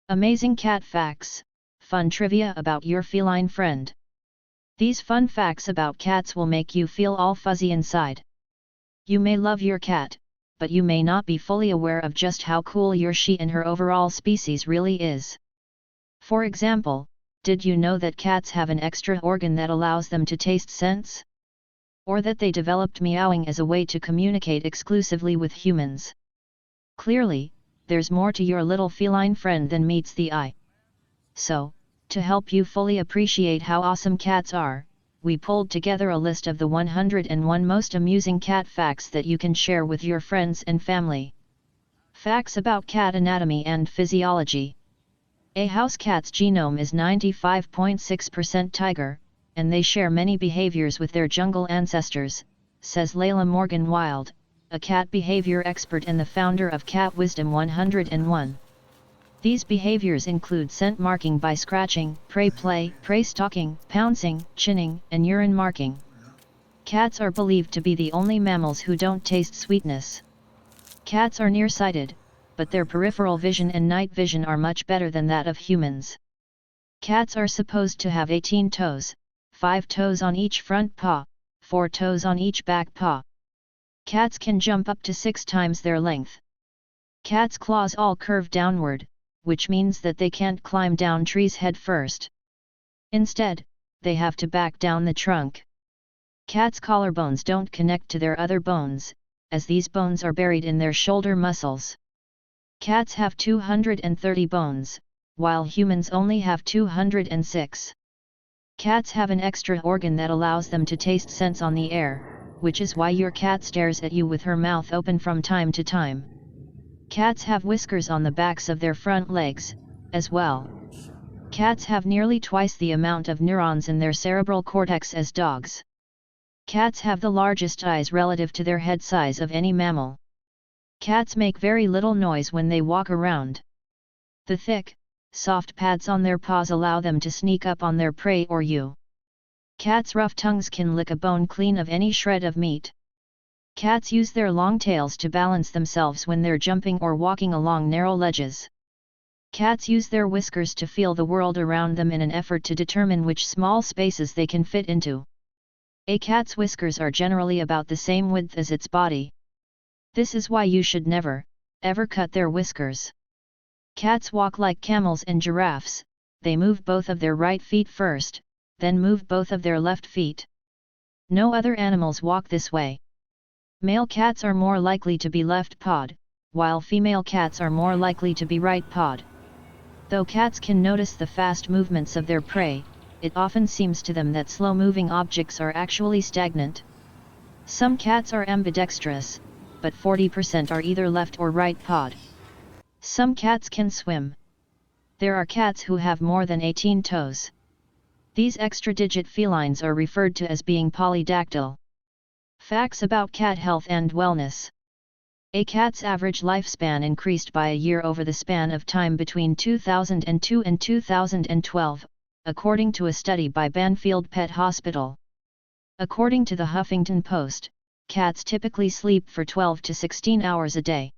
Amazing cat facts, fun trivia about your feline friend. These fun facts about cats will make you feel all fuzzy inside. You may love your cat, but you may not be fully aware of just how cool your she and her overall species really is. For example, did you know that cats have an extra organ that allows them to taste scents? Or that they developed meowing as a way to communicate exclusively with humans? Clearly, there's more to your little feline friend than meets the eye. So, to help you fully appreciate how awesome cats are, we pulled together a list of the 101 most amusing cat facts that you can share with your friends and family. Facts about cat anatomy and physiology. A house cat's genome is 95.6% tiger, and they share many behaviors with their jungle ancestors, says Layla Morgan-Wild, a cat behavior expert and the founder of Cat Wisdom 101. These behaviors include scent marking by scratching, prey play, prey stalking, pouncing, chinning, and urine marking. Cats are believed to be the only mammals who don't taste sweetness. Cats are nearsighted, but their peripheral vision and night vision are much better than that of humans. Cats are supposed to have 18 toes, 5 toes on each front paw, 4 toes on each back paw. Cats can jump up to 6 times their length. Cats' claws all curve downward, which means that they can't climb down trees head first. Instead, they have to back down the trunk. Cats' collarbones don't connect to their other bones, as these bones are buried in their shoulder muscles. Cats have 230 bones, while humans only have 206. Cats have an extra organ that allows them to taste scents on the air, which is why your cat stares at you with her mouth open from time to time. Cats have whiskers on the backs of their front legs, as well. Cats have nearly twice the amount of neurons in their cerebral cortex as dogs. Cats have the largest eyes relative to their head size of any mammal. Cats make very little noise when they walk around. The thick, soft pads on their paws allow them to sneak up on their prey or you. Cats' rough tongues can lick a bone clean of any shred of meat. Cats use their long tails to balance themselves when they're jumping or walking along narrow ledges. Cats use their whiskers to feel the world around them in an effort to determine which small spaces they can fit into. A cat's whiskers are generally about the same width as its body. This is why you should never, ever cut their whiskers. Cats walk like camels and giraffes, they move both of their right feet first, then move both of their left feet. No other animals walk this way. Male cats are more likely to be left-pawed, while female cats are more likely to be right-pawed. Though cats can notice the fast movements of their prey, it often seems to them that slow-moving objects are actually stagnant. Some cats are ambidextrous, but 40% are either left or right-pawed. Some cats can swim. There are cats who have more than 18 toes. These extra-digit felines are referred to as being polydactyl. Facts about cat health and wellness. A cat's average lifespan increased by a year over the span of time between 2002 and 2012, according to a study by Banfield Pet Hospital. According to the Huffington Post, cats typically sleep for 12 to 16 hours a day.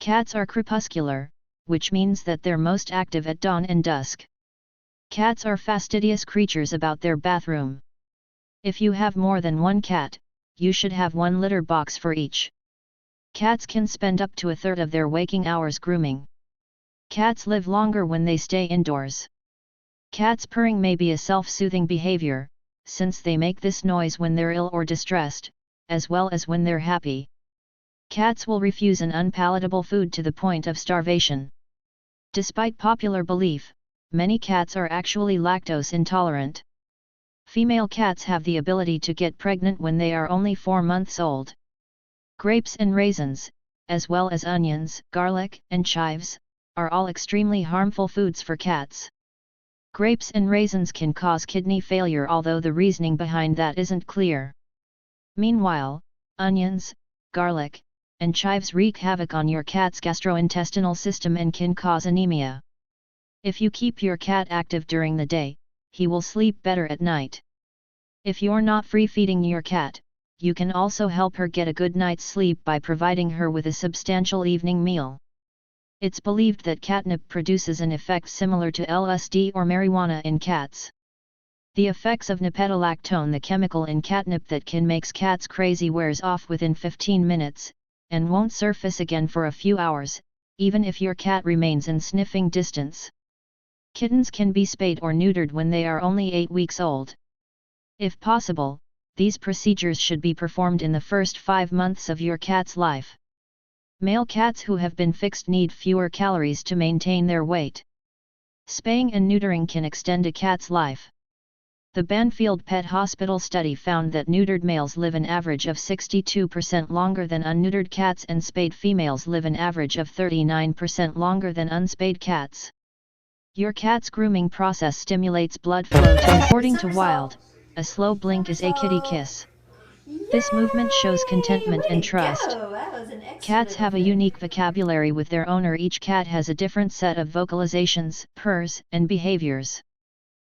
Cats are crepuscular, which means that they're most active at dawn and dusk. Cats are fastidious creatures about their bathroom. If you have more than one cat, you should have one litter box for each. Cats can spend up to a third of their waking hours grooming. Cats live longer when they stay indoors. Cats purring may be a self-soothing behavior, since they make this noise when they're ill or distressed, as well as when they're happy. Cats will refuse an unpalatable food to the point of starvation. Despite popular belief, many cats are actually lactose intolerant. Female cats have the ability to get pregnant when they are only 4 months old. Grapes and raisins, as well as onions, garlic, and chives, are all extremely harmful foods for cats. Grapes and raisins can cause kidney failure, although the reasoning behind that isn't clear. Meanwhile, onions, garlic, and chives wreak havoc on your cat's gastrointestinal system and can cause anemia. If you keep your cat active during the day, he will sleep better at night. If you're not free-feeding your cat, you can also help her get a good night's sleep by providing her with a substantial evening meal. It's believed that catnip produces an effect similar to LSD or marijuana in cats. The effects of nipetolactone, the chemical in catnip that can make cats crazy, wears off within 15 minutes, and won't surface again for a few hours, even if your cat remains in sniffing distance. Kittens can be spayed or neutered when they are only 8 weeks old. If possible, these procedures should be performed in the first 5 months of your cat's life. Male cats who have been fixed need fewer calories to maintain their weight. Spaying and neutering can extend a cat's life. The Banfield Pet Hospital study found that neutered males live an average of 62% longer than unneutered cats, and spayed females live an average of 39% longer than unspayed cats. Your cat's grooming process stimulates blood flow to. According to Wild, a slow blink is a kitty kiss. This movement shows contentment and trust. Cats have a unique vocabulary with their owner. Each cat has a different set of vocalizations, purrs, and behaviors.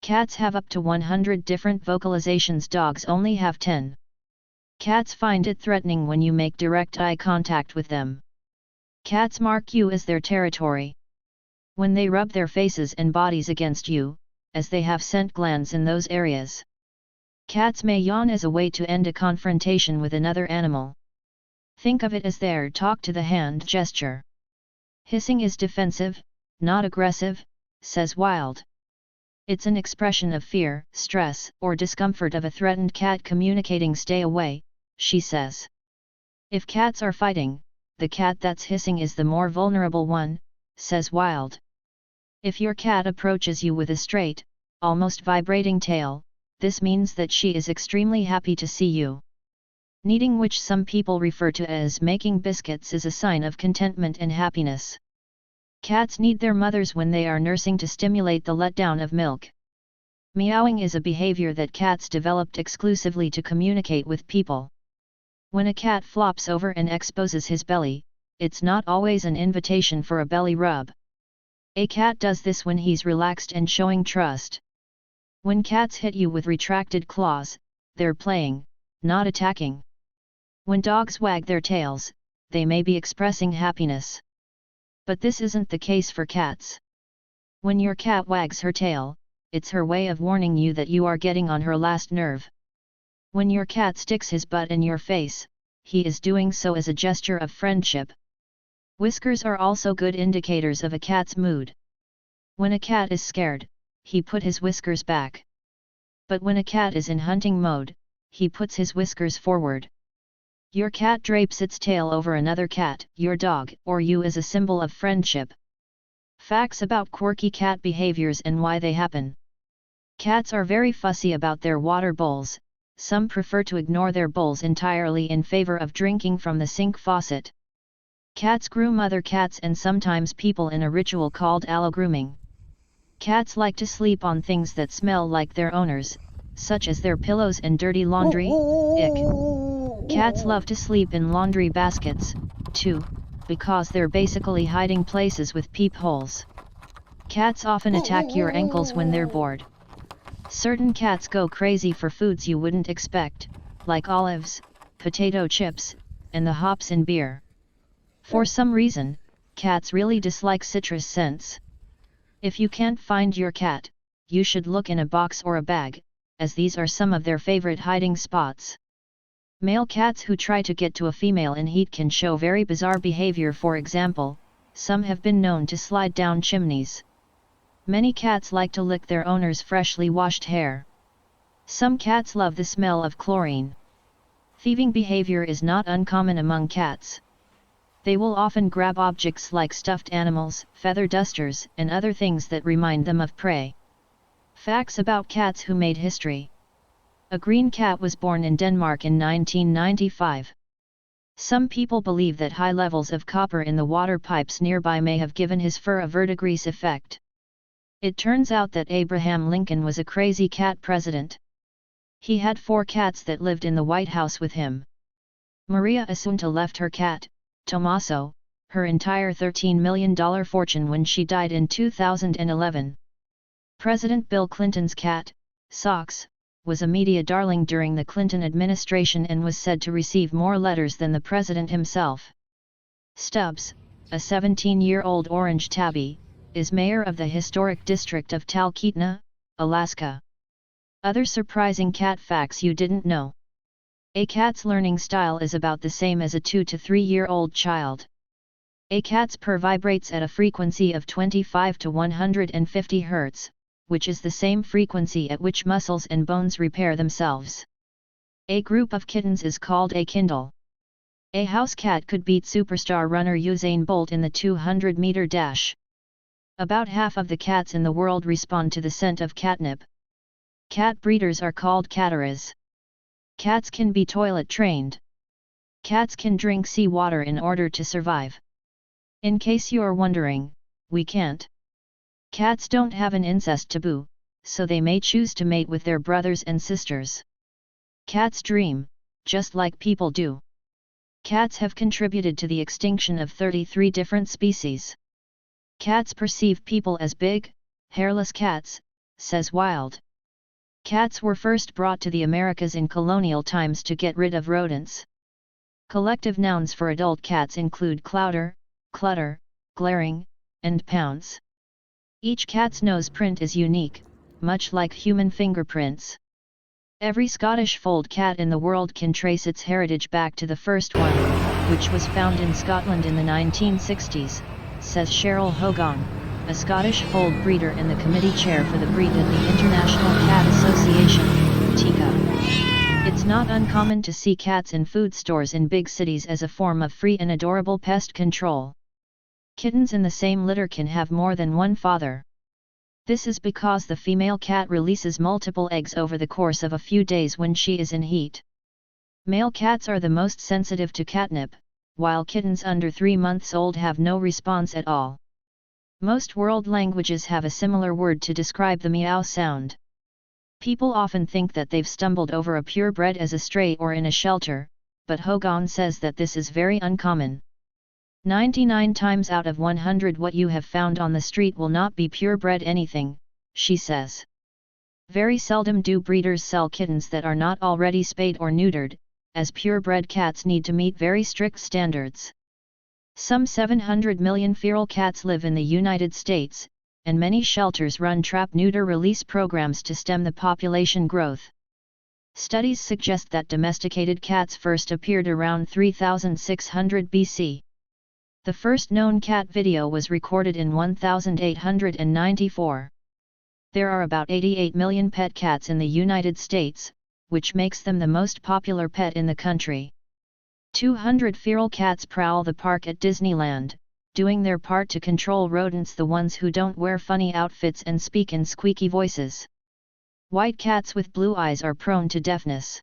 Cats have up to 100 different vocalizations, dogs only have 10. Cats find it threatening when you make direct eye contact with them. Cats mark you as their territory. When they rub their faces and bodies against you, as they have scent glands in those areas. Cats may yawn as a way to end a confrontation with another animal. Think of it as their talk to the hand gesture. Hissing is defensive, not aggressive, says Wild. It's an expression of fear, stress, or discomfort of a threatened cat communicating stay away, she says. If cats are fighting, the cat that's hissing is the more vulnerable one, says Wild. If your cat approaches you with a straight, almost vibrating tail, this means that she is extremely happy to see you. Kneading, which some people refer to as making biscuits, is a sign of contentment and happiness. Cats need their mothers when they are nursing to stimulate the letdown of milk. Meowing is a behavior that cats developed exclusively to communicate with people. When a cat flops over and exposes his belly, it's not always an invitation for a belly rub. A cat does this when he's relaxed and showing trust. When cats hit you with retracted claws, they're playing, not attacking. When dogs wag their tails, they may be expressing happiness. But this isn't the case for cats. When your cat wags her tail, it's her way of warning you that you are getting on her last nerve. When your cat sticks his butt in your face, he is doing so as a gesture of friendship. Whiskers are also good indicators of a cat's mood. When a cat is scared, he puts his whiskers back. But when a cat is in hunting mode, he puts his whiskers forward. Your cat drapes its tail over another cat, your dog, or you as a symbol of friendship. Facts about quirky cat behaviors and why they happen. Cats are very fussy about their water bowls. Some prefer to ignore their bowls entirely in favor of drinking from the sink faucet. Cats groom other cats and sometimes people in a ritual called allo-grooming. Cats like to sleep on things that smell like their owners, such as their pillows and dirty laundry. Ick. Cats love to sleep in laundry baskets, too, because they're basically hiding places with peepholes. Cats often attack your ankles when they're bored. Certain cats go crazy for foods you wouldn't expect, like olives, potato chips, and the hops in beer. For some reason, cats really dislike citrus scents. If you can't find your cat, you should look in a box or a bag, as these are some of their favorite hiding spots. Male cats who try to get to a female in heat can show very bizarre behavior. For example, some have been known to slide down chimneys. Many cats like to lick their owner's freshly washed hair. Some cats love the smell of chlorine. Thieving behavior is not uncommon among cats. They will often grab objects like stuffed animals, feather dusters, and other things that remind them of prey. Facts about cats who made history. A green cat was born in Denmark in 1995. Some people believe that high levels of copper in the water pipes nearby may have given his fur a verdigris effect. It turns out that Abraham Lincoln was a crazy cat president. He had 4 cats that lived in the White House with him. Maria Assunta left her cat, Tommaso, her entire $13 million fortune when she died in 2011. President Bill Clinton's cat, Socks, was a media darling during the Clinton administration and was said to receive more letters than the president himself. Stubbs, a 17-year-old orange tabby, is mayor of the historic district of Talkeetna, Alaska. Other surprising cat facts you didn't know. A cat's learning style is about the same as a 2 to 3-year-old child. A cat's purr vibrates at a frequency of 25 to 150 Hz, which is the same frequency at which muscles and bones repair themselves. A group of kittens is called a kindle. A house cat could beat superstar runner Usain Bolt in the 200-meter dash. About half of the cats in the world respond to the scent of catnip. Cat breeders are called catteras. Cats can be toilet trained. Cats can drink seawater in order to survive. In case you're wondering, we can't. Cats don't have an incest taboo, so they may choose to mate with their brothers and sisters. Cats dream, just like people do. Cats have contributed to the extinction of 33 different species. Cats perceive people as big, hairless cats, says Wild. Cats were first brought to the Americas in colonial times to get rid of rodents. Collective nouns for adult cats include clouder, clutter, glaring, and pounce. Each cat's nose print is unique, much like human fingerprints. Every Scottish fold cat in the world can trace its heritage back to the first one, which was found in Scotland in the 1960s, says Cheryl Hogan, a Scottish fold breeder and the committee chair for the breed at the International Cat Association, TICA. It's not uncommon to see cats in food stores in big cities as a form of free and adorable pest control. Kittens in the same litter can have more than one father. This is because the female cat releases multiple eggs over the course of a few days when she is in heat. Male cats are the most sensitive to catnip, while kittens under 3 months old have no response at all. Most world languages have a similar word to describe the meow sound. People often think that they've stumbled over a purebred as a stray or in a shelter, but Hogan says that this is very uncommon. 99 times out of 100 what you have found on the street will not be purebred anything, she says. Very seldom do breeders sell kittens that are not already spayed or neutered, as purebred cats need to meet very strict standards. Some 700 million feral cats live in the United States, and many shelters run trap-neuter release programs to stem the population growth. Studies suggest that domesticated cats first appeared around 3600 BC. The first known cat video was recorded in 1894. There are about 88 million pet cats in the United States, which makes them the most popular pet in the country. 200 feral cats prowl the park at Disneyland, doing their part to control rodents, the ones who don't wear funny outfits and speak in squeaky voices. White cats with blue eyes are prone to deafness.